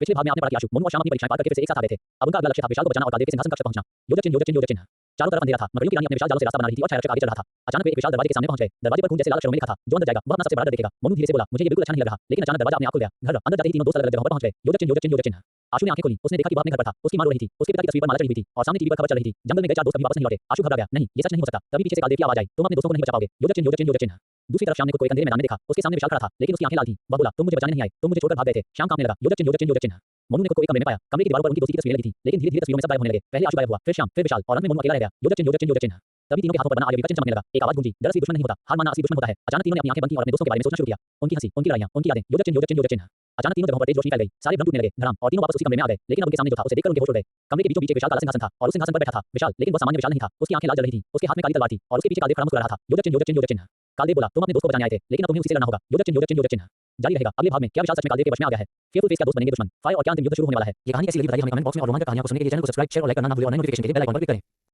पिछले भाग में आपने पढ़ा कि आशु, मोनू और श्याम अपनी परीक्षाएं पार करके फिर से एक साथ आ गए थे। अब उनका अगला लक्ष्य था विशाल को बचाना और कालदेव के सिंहासन कक्ष तक पहुंचना। योजक चिन्ह, योजक चिन्ह, योजक चिन्ह। चारों तरफ अंधेरा था। मकड़ियों की रानी अपने विशाल जालों से रास्ता बना रही थी और छायारक्षक आगे चल रहा था। अचानक वे एक विशाल दरवाजे के सामने पहुंच गए। दरवाजे पर खून जैसे लाल अक्षरों में लिखा था, जो अंदर जाएगा वह अपना सबसे बड़ा डर देखेगा। मोनू धीरे से बोला, मुझे ये बिल्कुल अच्छा नहीं लग रहा। लेकिन अचानक दरवाजा अपने आप खुल गया। घर अंदर जाते ही तीनों दोस्त अलग-अलग जगहों पर पहुंच गए। योजक चिन्ह, योजक चिन्ह, योजक चिन्ह। आशु ने आंखें खोली। उसने देखा कि वह अपने घर पर था। उसकी मां रो रही थी। उसके पिता की तस्वीर पर माला चढ़ी हुई थी और सामने टीवी पर खबर चल रही थी। जंगल में गए चार दोस्त कभी वापस नहीं लौटे। आशु घबरा गया। नहीं, ये सच नहीं हो सकता। तभी पीछे से कालदेव की आवाज आई, तुम अपने दोस्तों को नहीं बचा पाओगे। योजक चिन्ह, योजक चिन्ह, योजक चिन्ह। दूसरी तरफ श्याम ने खुद को एक अंधेरे मैदान में देखा। उसके सामने विशाल खड़ा था, लेकिन उसकी आंखें लाल थीं। वह बोला, तुम मुझे बचाने नहीं आए, तुम मुझे छोड़कर भाग गए थे। श्याम कांपने लगा। योजक चिन्ह, योजक चिन्ह, योजक चिन्ह। मोनू ने खुद को एक कमरे में पाया। कमरे की दीवारों पर उनकी दोस्ती की तस्वीरें लगी थी, लेकिन धीरे-धीरे तस्वीरों में सब गायब होने लगे। पहले आशु गायब हुआ, फिर श्याम, फिर विशाल और अंत में मोनू अकेला रह गया। योजक चिन्ह, योजक चिन्ह, योजक चिन्ह। तभी तीनों के हाथों पर बना आगे का चिन्ह चमकने लगा। एक आवाज गूंजी, डर असली दुश्मन नहीं होता, हार मानना असली दुश्मन होता है। अचानक तीनों ने अपनी आंखें बंद की और अपने दोस्तों के बारे में सोचना शुरू किया। उनकी हंसी, उनकी लड़ाइयां, उनकी यादें। योजक चिन्ह, योजक चिन्ह, योजक चिन्ह। अचानक तीनों जगहों पर तेज रोशनी फैल गई। सारे भ्रम टूटने लगे। धड़ाम और तीनों वापस उसी कमरे में आ गए। लेकिन अब उनके सामने जो था उसे देखकर उनके होश उड़ गए। कमरे के बीचों बीच एक विशाल काला सिंहासन था और उस सिंहासन पर बैठा था विशाल, लेकिन वह सामान्य विशाल नहीं था। उसकी आंखें लाल जल रही थीं, उसके हाथ में काली तलवार थी और उसके पीछे कालदेव खड़ा मुस्कुरा रहा था। योजक चिन्ह, योजक चिन्ह, योजक चिन्ह। कालदेव बोला, तुम अपने दोस्त को बचाने आए थे, लेकिन अब तुम्हें उसी से लड़ना होगा। योजक चिन्ह, योजक चिन्ह, योजक चिन्ह। जारी रहेगा अगले भाग में। क्या विशाल सच में कालदेव के वश में आ गया है? फेयरफुल फेस का दोस्त बनेंगे दुश्मन। फायर और क्या अंतिम युद्ध शुरू होने वाला है? ये कहानी कैसी लगी बताइए हमें कमेंट बॉक्स में और रोमांचक कहानियों को सुनने के लिए चैनल को सब्सक्राइब, शेयर और लाइक करना ना भूलें और नए नोटिफिकेशन के लिए बेल आइकन पर क्लिक करें।